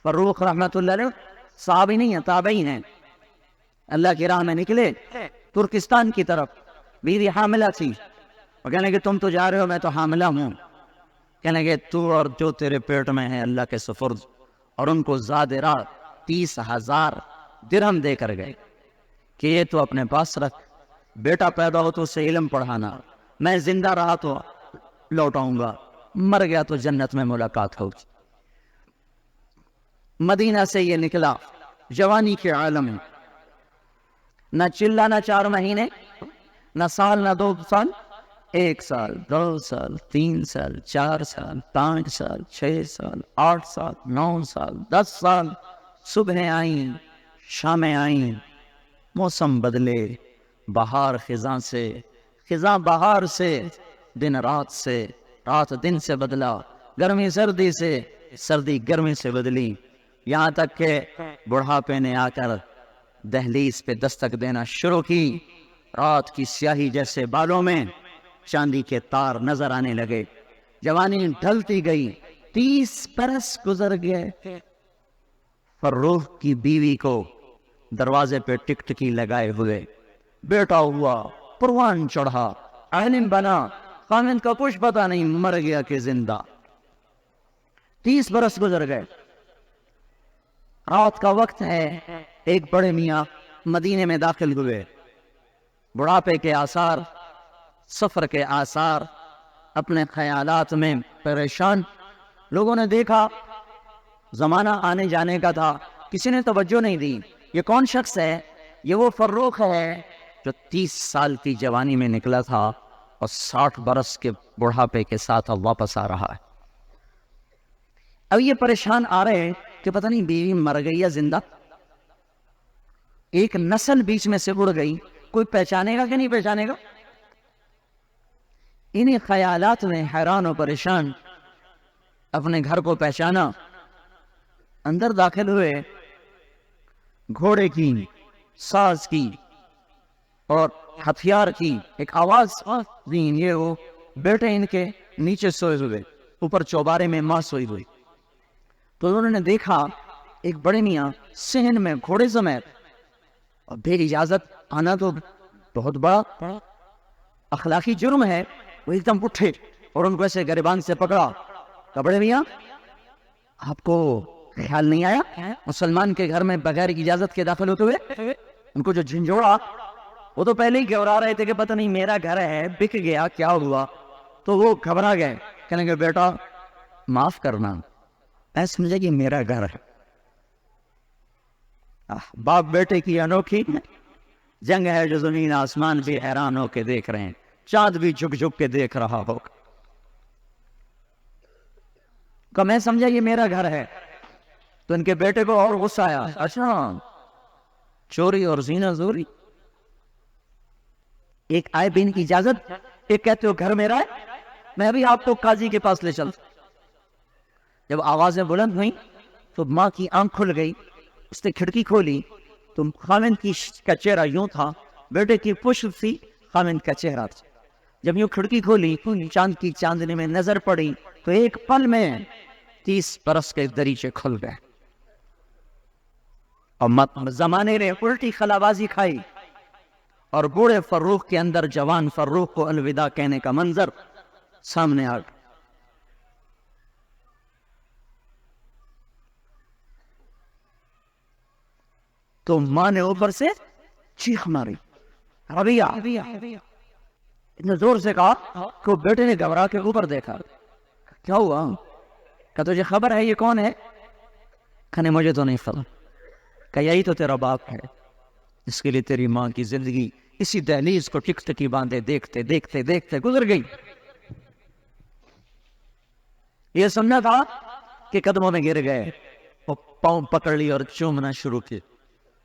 فروخ رحمت اللہ علیہ صحابی نہیں ہیں، تابعی ہیں، اللہ کی راہ میں نکلے ترکستان کی طرف، بیوی حاملہ تھی، اور کہنے کہ تم تو جا رہے ہو، میں تو حاملہ ہوں، کہنے کہ تو اور جو تیرے پیٹ میں ہے اللہ کے سپرد، اور ان کو زاد راہ 30,000 درہم دے کر گئے کہ یہ تو اپنے پاس رکھ، بیٹا پیدا ہو تو اسے علم پڑھانا، میں زندہ رہا تو لوٹاؤں گا، مر گیا تو جنت میں ملاقات ہوگی۔ مدینہ سے یہ نکلا جوانی کے عالم میں، نہ چلا نہ 4 مہینے، نہ سال نہ 2 سال، 1 سال 2 سال 3 سال 4 سال 5 سال 6 سال 8 سال 9 سال 10 سال، صبح آئیں شامیں آئیں، موسم بدلے، بہار خزاں سے، خزاں بہار سے، دن رات سے، رات دن سے بدلا، گرمی سردی سے، سردی گرمی سے بدلی، یہاں تک کہ بڑھاپے نے آ کر دہلیز پہ دستک دینا شروع کی۔ رات کی سیاہی جیسے بالوں میں چاندی کے تار نظر آنے لگے، جوانی ڈھلتی گئی، 30 برس گزر گئے۔ فروخ کی بیوی کو دروازے پہ ٹکٹکی لگائے ہوئے، بیٹا ہوا، پروان چڑھا، عالم بنا، خامد کا کچھ پتا نہیں مر گیا کہ زندہ۔ 30 برس گزر گئے، رات کا وقت ہے، ایک بڑے میاں مدینے میں داخل ہوئے، بڑھاپے کے آثار، سفر کے آثار، اپنے خیالات میں پریشان۔ لوگوں نے دیکھا، زمانہ آنے جانے کا تھا، کسی نے توجہ نہیں دی، یہ کون شخص ہے؟ یہ وہ فروخ ہے جو 30 سال کی جوانی میں نکلا تھا اور 60 برس کے بڑھاپے کے ساتھ اب واپس آ رہا ہے۔ اب یہ پریشان آ رہے ہیں کہ پتہ نہیں بیوی مر گئی یا زندہ، ایک نسل بیچ میں سے اڑ گئی، کوئی پہچانے گا کہ نہیں پہچانے گا؟ انہی خیالات میں حیران و پریشان اپنے گھر کو پہچانا، اندر داخل ہوئے، گھوڑے کی، ساز کی اور ہتھیار کی ایک آواز دین، یہ وہ بیٹے ان کے نیچے سوئے ہوئے، اوپر چوبارے میں ماں سوئی ہوئی۔ تو انہوں نے دیکھا ایک بڑے میاں صحن میں گھوڑے سمیت، اور بے اجازت آنا تو بہت بڑا اخلاقی جرم ہے۔ وہ ایک دم اٹھے اور ان کو ایسے گریبان سے پکڑا، کہ بڑے میاں آپ کو خیال نہیں آیا مسلمان کے گھر میں بغیر اجازت کے داخل ہوتے ہوئے؟ ان کو جو جھنجھوڑا، وہ تو پہلے ہی گھبرا رہے تھے کہ پتہ نہیں میرا گھر ہے بک گیا کیا ہوا، تو وہ گھبرا گئے، کہنے کہ بیٹا معاف کرنا، میں سمجھے کہ میرا گھر ہے۔ باپ بیٹے کی انوکھی جنگ ہے جو زمین آسمان بھی حیران ہو کے دیکھ رہے ہیں، چاند بھی جھک جھک کے دیکھ رہا ہو، کہ میں سمجھا یہ میرا گھر ہے۔ تو ان کے بیٹے کو اور غصہ آیا، اچھا چوری اور زینہ زوری، ایک آئے بین کی اجازت، ایک کہتے ہو گھر میرا ہے، میں بھی آپ کو قاضی کے پاس لے چلتا۔ جب آوازیں بلند ہوئیں تو ماں کی آنکھ کھل گئی، اس نے کھڑکی کھولی تو خامد کا چہرہ یوں تھا، بیٹے کی پشت تھی، خامد کا چہرہ تھا۔ جب یوں کھڑکی کھولی، چاند کی چاندنی میں نظر پڑی تو ایک پل میں 30 برس کے دریچے کھل گئے، اور زمانے نے الٹی خلابازی کھائی، اور بوڑھے فروخ کے اندر جوان فروخ کو الوداع کہنے کا منظر سامنے آ گیا۔ تو ماں نے اوپر سے چیخ ماری، ربیہ، اتنے زور سے کہا کہ بیٹے نے گھبرا کے اوپر دیکھا، کیا ہوا؟ کہ تجھے خبر ہے یہ کون ہے؟ کہنے مجھے تو نہیں خبر۔ کہ یہی تو تیرا باپ ہے، اس کے لیے تیری ماں کی زندگی اسی دہلیز کو ٹک ٹکی باندھے دیکھتے دیکھتے دیکھتے گزر گئی۔ یہ سننا تھا کہ قدموں میں گر گئے، وہ پاؤں پکڑ لی اور چومنا شروع کی۔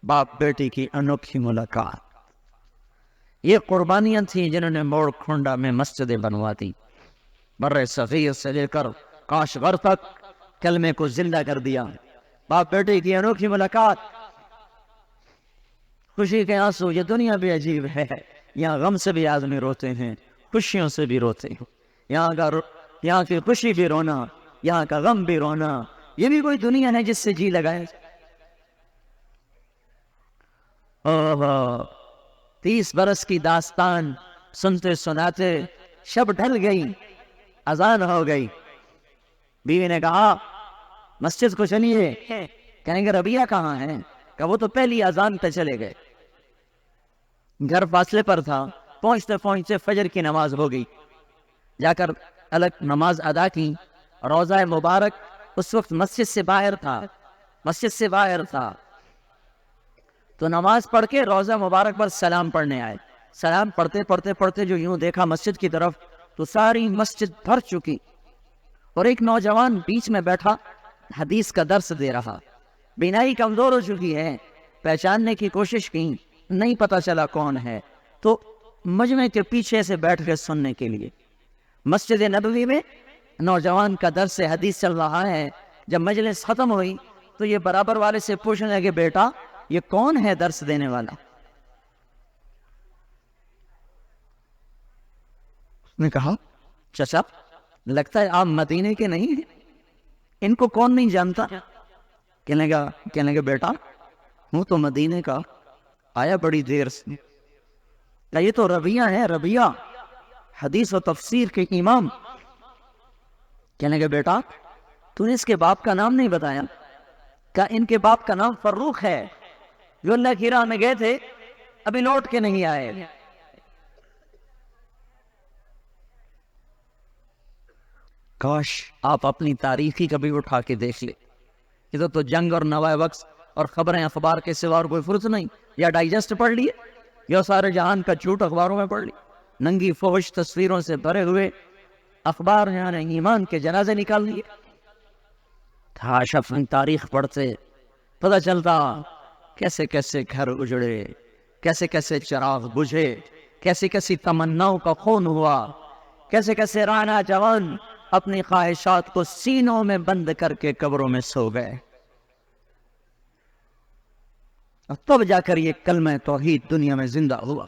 باپ بیٹی کی انوکھی ملاقات، یہ قربانیاں تھیں جنہوں نے موڑ کھونڈا میں مسجدیں بنوا دی، بر صغیر سے لے کر کاشغر تک کلمے کو زندہ کر دیا۔ باپ بیٹے کی انوکھی ملاقات، خوشی کے آنسو، یہ دنیا بھی عجیب ہے، یہاں غم سے بھی آدمی روتے ہیں، خوشیوں سے بھی روتے ہیں، یہاں کی خوشی بھی رونا، یہاں کا غم بھی رونا، یہ بھی کوئی دنیا ہے جس سے جی لگائے؟ 30 برس کی داستان سنتے سناتے شب ڈھل گئی، اذان ہو گئی، بیوی نے کہا مسجد کو چلیے، کہیں گے ربیہ کہاں ہے؟ کہ وہ تو پہلی اذان پہ چلے گئے، گھر فاصلے پر تھا، پہنچتے پہنچتے فجر کی نماز ہو گئی، جا کر الگ نماز ادا کی، روضہ مبارک اس وقت مسجد سے باہر تھا، تو نماز پڑھ کے روضہ مبارک پر سلام پڑھنے آئے، سلام پڑھتے جو یوں دیکھا مسجد کی طرف تو ساری مسجد بھر چکی، اور ایک نوجوان بیچ میں بیٹھا حدیث کا درس دے رہا، بینائی کمزور ہو چکی ہے، پہچاننے کی کوشش کی، نہیں پتا چلا کون ہے، تو مجمع کے پیچھے سے بیٹھ کے سننے کے لیے مسجد نبوی میں نوجوان کا درس حدیث چل رہا ہے۔ جب مجلس ختم ہوئی تو یہ برابر والے سے پوچھنے لگے بیٹا یہ کون ہے درس دینے والا؟ اس نے کہا چچا لگتا ہے آپ مدینے کے نہیں ہیں، ان کو کون نہیں جانتا؟ کہنے لگا بیٹا ہوں تو مدینے کا، آیا بڑی دیر سے، یہ تو ربیہ ہے، ربیہ حدیث و تفسیر کے امام۔ کہنے لگا بیٹا تو نے اس کے باپ کا نام نہیں بتایا؟ کہ ان کے باپ کا نام فروخ ہے، جو اللہ کی راہ میں گئے تھے ابھی لوٹ کے نہیں آئے۔ کاش آپ اپنی تاریخ ہی کبھی اٹھا کے دیکھ لیں، ادھر تو جنگ اور نوائے وقت اور خبریں اخبار کے سوا اور کوئی فرصت نہیں، یا ڈائجسٹ پڑھ لیے یا سارے جہان کا جھوٹ اخباروں میں پڑھ لی، ننگی فحش تصویروں سے بھرے ہوئے اخبار یعنی ایمان کے جنازے نکال لیے۔ کاش اپنی تاریخ پڑھتے، پتہ چلتا کیسے کیسے گھر اجڑے، کیسے کیسے چراغ بجھے، کیسے کیسی تمناؤں کا خون ہوا، کیسے کیسے رانا جوان اپنی خواہشات کو سینوں میں بند کر کے قبروں میں سو گئے، اور تب جا کر یہ کلمہ توحید دنیا میں زندہ ہوا۔